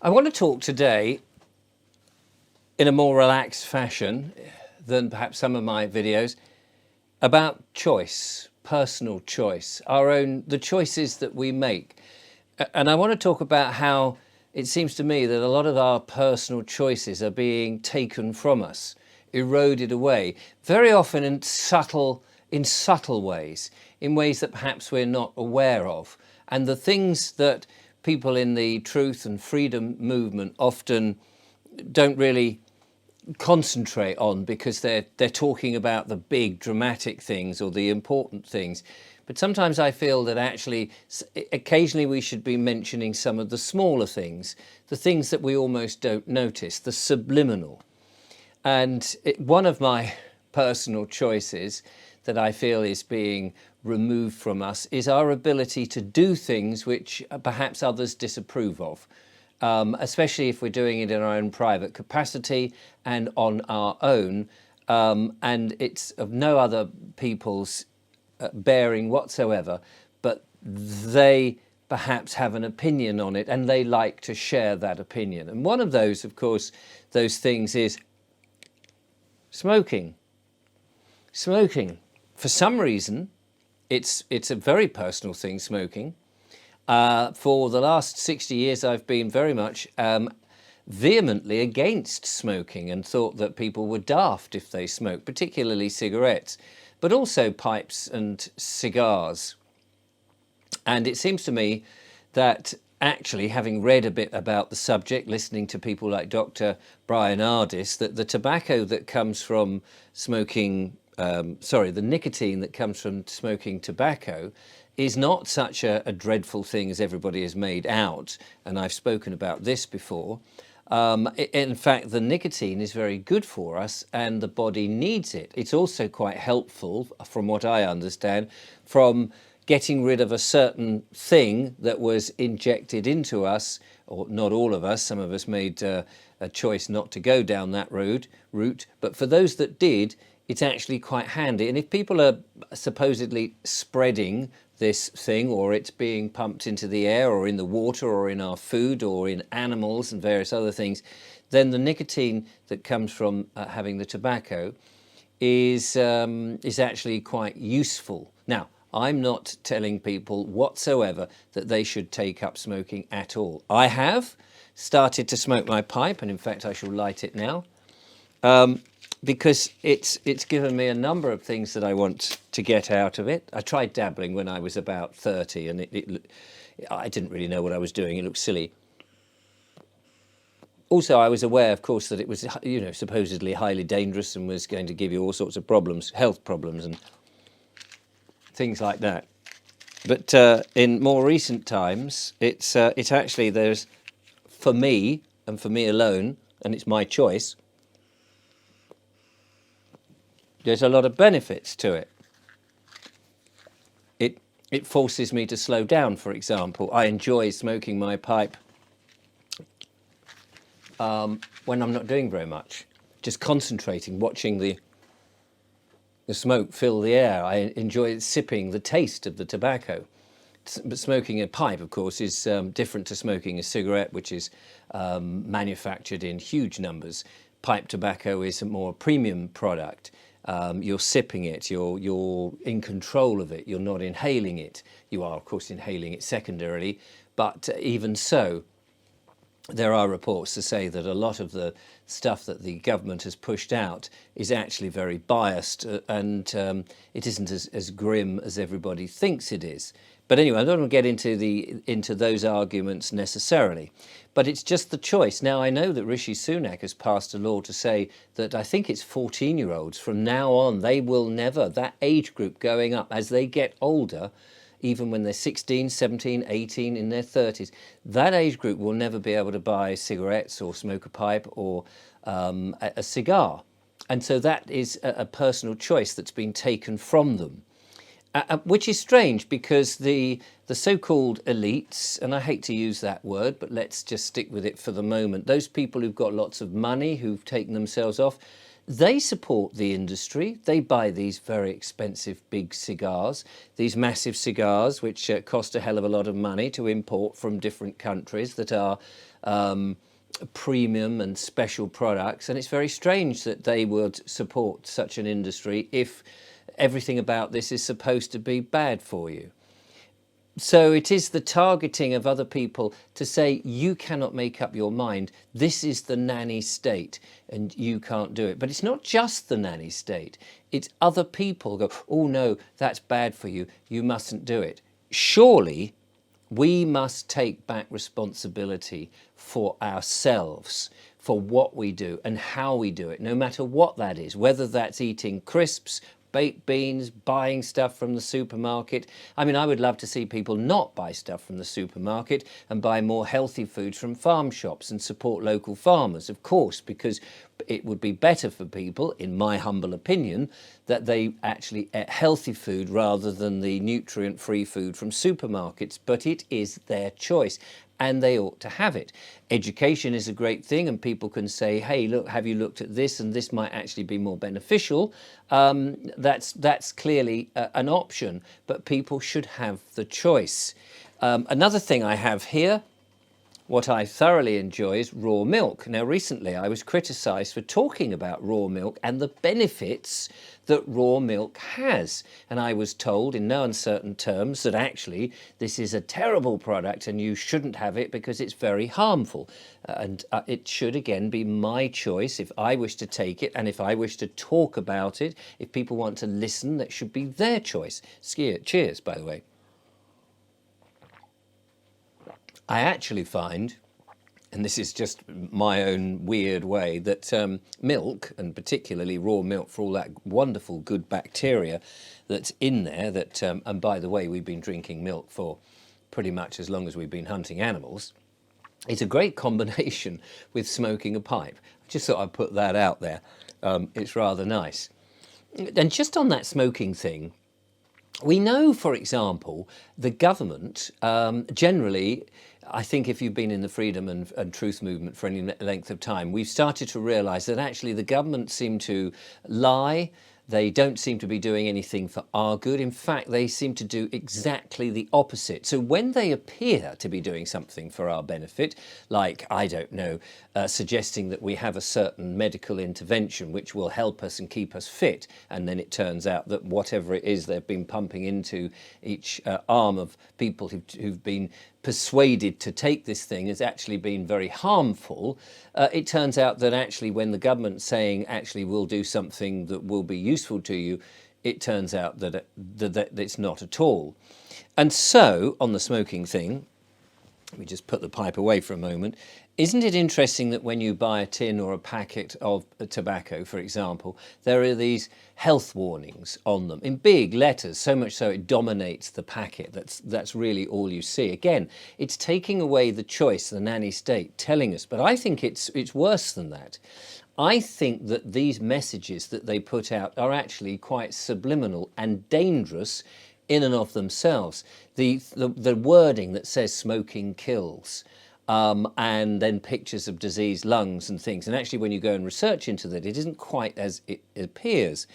I want to talk today in a more relaxed fashion than perhaps some of my videos about choice, personal choice, the choices that we make. And I want to talk about how it seems to me that a lot of our personal choices are being taken from us, eroded away, very often in subtle ways, in ways that perhaps we're not aware of. And the things that people in the truth and freedom movement often don't really concentrate on, because they're talking about the big dramatic things or the important things. But sometimes I feel that actually occasionally we should be mentioning some of the smaller things, the things that we almost don't notice, the subliminal. And one of my personal choices that I feel is being removed from us is our ability to do things which perhaps others disapprove of, especially if we're doing it in our own private capacity and on our own, and it's of no other people's bearing whatsoever, but they perhaps have an opinion on it and they like to share that opinion. And one of those, of course, those things is smoking. Smoking. For some reason, it's a very personal thing, smoking. For the last 60 years, I've been very much vehemently against smoking and thought that people were daft if they smoked, particularly cigarettes, but also pipes and cigars. And it seems to me that actually, having read a bit about the subject, listening to people like Dr. Bryan Ardis, that the tobacco that comes from smoking, the nicotine that comes from smoking tobacco is not such a dreadful thing as everybody has made out. And I've spoken about this before. In fact, the nicotine is very good for us and the body needs it. It's also quite helpful, from what I understand, from getting rid of a certain thing that was injected into us, or not all of us. Some of us made a choice not to go down that route, but for those that did, it's actually quite handy. And if people are supposedly spreading this thing, or it's being pumped into the air or in the water or in our food or in animals and various other things, then the nicotine that comes from having the tobacco is actually quite useful. Now, I'm not telling people whatsoever that they should take up smoking at all. I have started to smoke my pipe, and in fact I shall light it now, because it's given me a number of things that I want to get out of it. I tried dabbling when I was about 30, and I didn't really know what I was doing. It looked silly. Also, I was aware, of course, that it was, supposedly highly dangerous and was going to give you all sorts of problems, health problems and things like that. But in more recent times, it's actually, there's, for me and for me alone, and it's my choice, there's a lot of benefits to it. It forces me to slow down, for example. I enjoy smoking my pipe when I'm not doing very much, just concentrating, watching the smoke fill the air. I enjoy sipping the taste of the tobacco. But smoking a pipe, of course, is different to smoking a cigarette, which is manufactured in huge numbers. Pipe tobacco is a more premium product. You're sipping it, you're in control of it, you're not inhaling it. You are, of course, inhaling it secondarily, but even so, there are reports to say that a lot of the stuff that the government has pushed out is actually very biased, and it isn't as grim as everybody thinks it is. But anyway, I don't want to get into those arguments necessarily, but it's just the choice. Now, I know that Rishi Sunak has passed a law to say that I think it's 14-year-olds from now on, they will never, that age group going up as they get older, even when they're 16, 17, 18, in their 30s, that age group will never be able to buy cigarettes or smoke a pipe or a cigar. And so that is a personal choice that's been taken from them. Which is strange, because the so-called elites, and I hate to use that word, but let's just stick with it for the moment, those people who've got lots of money, who've taken themselves off, They support the industry. They buy these very expensive big cigars, these massive cigars which cost a hell of a lot of money to import from different countries that are premium and special products. And it's very strange that they would support such an industry if everything about this is supposed to be bad for you. So it is the targeting of other people to say, you cannot make up your mind. This is the nanny state and you can't do it. But it's not just the nanny state. It's other people go, oh no, that's bad for you. You mustn't do it. Surely we must take back responsibility for ourselves, for what we do and how we do it, no matter what that is, whether that's eating crisps, baked beans, buying stuff from the supermarket. I mean, I would love to see people not buy stuff from the supermarket and buy more healthy foods from farm shops and support local farmers, of course, because it would be better for people, in my humble opinion, that they actually ate healthy food rather than the nutrient-free food from supermarkets. But it is their choice, and they ought to have it. Education is a great thing, and people can say, hey, look, have you looked at this, and this might actually be more beneficial. That's clearly an option, but people should have the choice. Another thing I have here, what I thoroughly enjoy, is raw milk. Now, recently I was criticised for talking about raw milk and the benefits that raw milk has. And I was told in no uncertain terms that actually this is a terrible product and you shouldn't have it because it's very harmful. And it should again be my choice if I wish to take it and if I wish to talk about it. If people want to listen, that should be their choice. Cheers, by the way. I actually find, and this is just my own weird way, that milk, and particularly raw milk, for all that wonderful good bacteria that's in there, that, and by the way, we've been drinking milk for pretty much as long as we've been hunting animals, it's a great combination with smoking a pipe. I just thought I'd put that out there. It's rather nice. And just on that smoking thing, we know, for example, the government generally, I think if you've been in the freedom and truth movement for any length of time, we've started to realise that actually the government seem to lie. They don't seem to be doing anything for our good. In fact, they seem to do exactly the opposite. So when they appear to be doing something for our benefit, like, I don't know, suggesting that we have a certain medical intervention which will help us and keep us fit, and then it turns out that whatever it is they've been pumping into each arm of people who've been persuaded to take this thing has actually been very harmful. It turns out that actually when the government's saying actually we'll do something that will be useful to you, it turns out that it's not at all. And so on the smoking thing, let me just put the pipe away for a moment. Isn't it interesting that when you buy a tin or a packet of tobacco, for example, there are these health warnings on them in big letters, so much so it dominates the packet. That's really all you see. Again, it's taking away the choice, the nanny state telling us. But I think it's worse than that. I think that these messages that they put out are actually quite subliminal and dangerous in and of themselves. The wording that says smoking kills, and then pictures of diseased lungs and things. And actually, when you go and research into that, it isn't quite as it appears.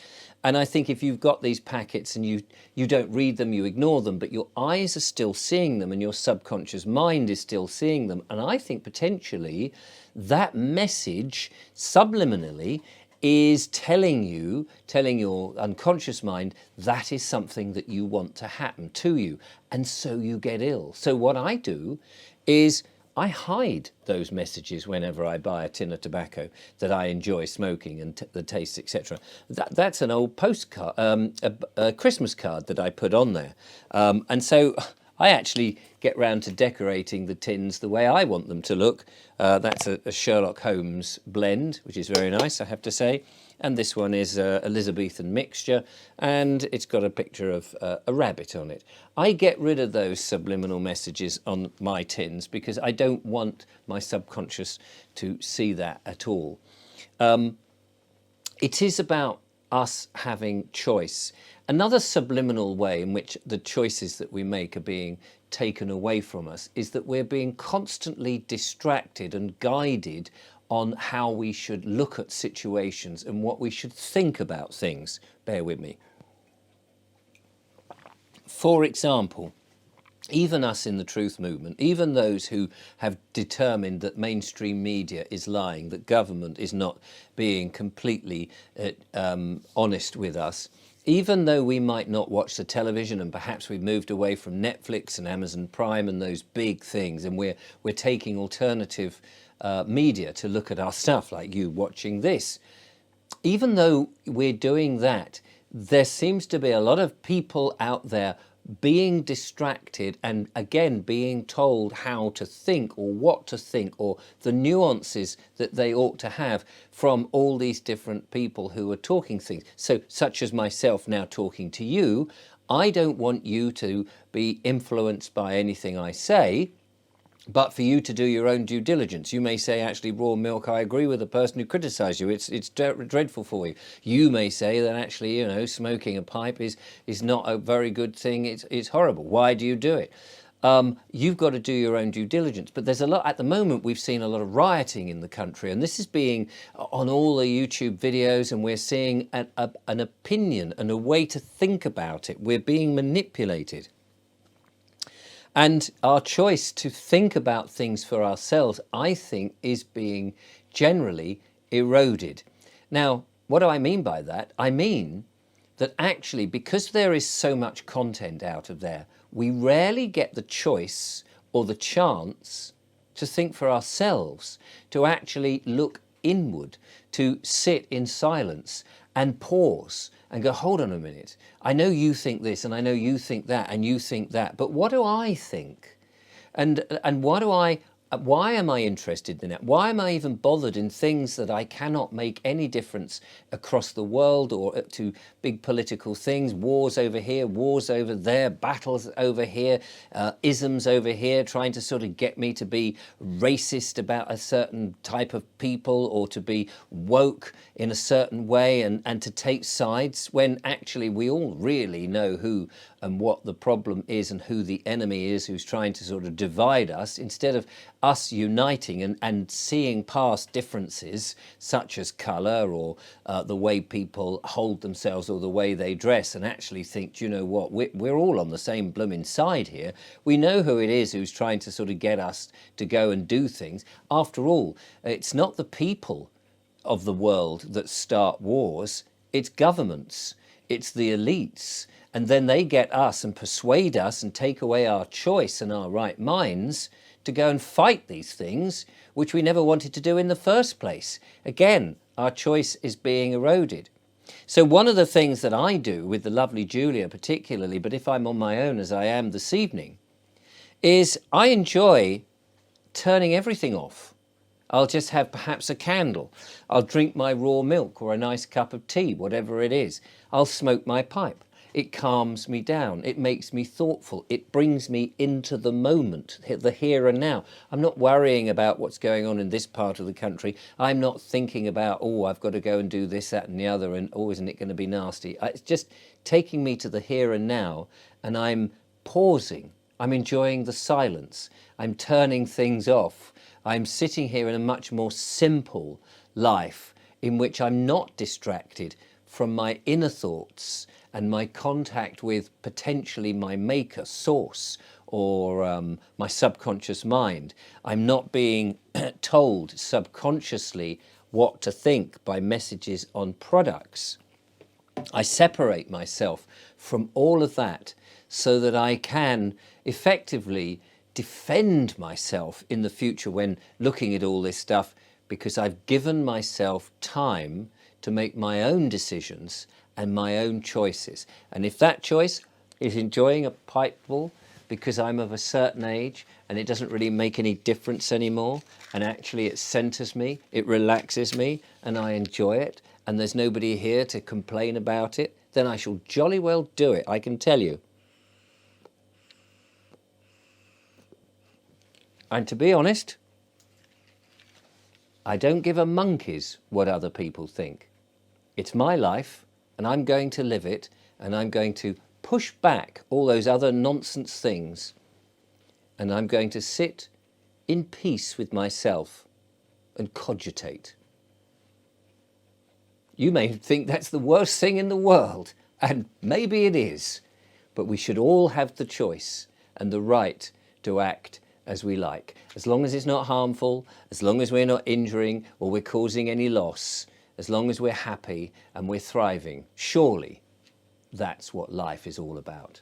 And I think if you've got these packets and you don't read them, you ignore them, but your eyes are still seeing them and your subconscious mind is still seeing them. And I think potentially that message subliminally is telling your unconscious mind that is something that you want to happen to you. And so you get ill. So what I do is I hide those messages whenever I buy a tin of tobacco that I enjoy smoking and the taste, etc. That's an old postcard, a Christmas card that I put on there. And so I actually get round to decorating the tins the way I want them to look. That's a Sherlock Holmes blend, which is very nice, I have to say. And this one is Elizabethan mixture, and it's got a picture of a rabbit on it. I get rid of those subliminal messages on my tins because I don't want my subconscious to see that at all. It is about us having choice. Another subliminal way in which the choices that we make are being taken away from us is that we're being constantly distracted and guided on how we should look at situations and what we should think about things. Bear with me. For example, even us in the truth movement, even those who have determined that mainstream media is lying, that government is not being completely honest with us, even though we might not watch the television and perhaps we've moved away from Netflix and Amazon Prime and those big things, and we're taking alternative media to look at our stuff, like you watching this. Even though we're doing that, there seems to be a lot of people out there being distracted and again being told how to think or what to think or the nuances that they ought to have from all these different people who are talking things. So such as myself now talking to you, I don't want you to be influenced by anything I say, but for you to do your own due diligence. You may say, actually, raw milk, I agree with the person who criticised you. It's dreadful for you. You may say that actually, you know, smoking a pipe is not a very good thing. It's horrible. Why do you do it? You've got to do your own due diligence. But there's a lot, at the moment, we've seen a lot of rioting in the country, and this is being on all the YouTube videos, and we're seeing an opinion and a way to think about it. We're being manipulated. And our choice to think about things for ourselves, I think, is being generally eroded. Now, what do I mean by that? I mean that actually, because there is so much content out of there, we rarely get the choice or the chance to think for ourselves, to actually look inward, to sit in silence and pause and go, hold on a minute, I know you think this and I know you think that and you think that, but what do I think? And why am I interested in it? Why am I even bothered in things that I cannot make any difference across the world or to big political things, wars over here, wars over there, battles over here, isms over here, trying to sort of get me to be racist about a certain type of people or to be woke in a certain way and to take sides when actually we all really know who and what the problem is and who the enemy is who's trying to sort of divide us, instead of us uniting and seeing past differences such as colour or the way people hold themselves or the way they dress, and actually think, do you know what, we're all on the same blooming side here. We know who it is who's trying to sort of get us to go and do things. After all, it's not the people of the world that start wars, it's governments, it's the elites. And then they get us and persuade us and take away our choice and our right minds to go and fight these things, which we never wanted to do in the first place. Again, our choice is being eroded. So one of the things that I do with the lovely Julia particularly, but if I'm on my own as I am this evening, is I enjoy turning everything off. I'll just have perhaps a candle. I'll drink my raw milk or a nice cup of tea, whatever it is. I'll smoke my pipe. It calms me down. It makes me thoughtful. It brings me into the moment, the here and now. I'm not worrying about what's going on in this part of the country. I'm not thinking about, oh, I've got to go and do this, that and the other, and oh, isn't it going to be nasty? It's just taking me to the here and now, and I'm pausing. I'm enjoying the silence. I'm turning things off. I'm sitting here in a much more simple life in which I'm not distracted from my inner thoughts and my contact with potentially my maker, source, or my subconscious mind. I'm not being told subconsciously what to think by messages on products. I separate myself from all of that so that I can effectively defend myself in the future when looking at all this stuff, because I've given myself time to make my own decisions and my own choices. And if that choice is enjoying a pipeful because I'm of a certain age and it doesn't really make any difference anymore, and actually it centers me, it relaxes me, and I enjoy it, and there's nobody here to complain about it, then I shall jolly well do it, I can tell you. And to be honest, I don't give a monkey's what other people think. It's my life, and I'm going to live it, and I'm going to push back all those other nonsense things, and I'm going to sit in peace with myself and cogitate. You may think that's the worst thing in the world, and maybe it is, but we should all have the choice and the right to act as we like. As long as it's not harmful, as long as we're not injuring or we're causing any loss, as long as we're happy and we're thriving, surely that's what life is all about.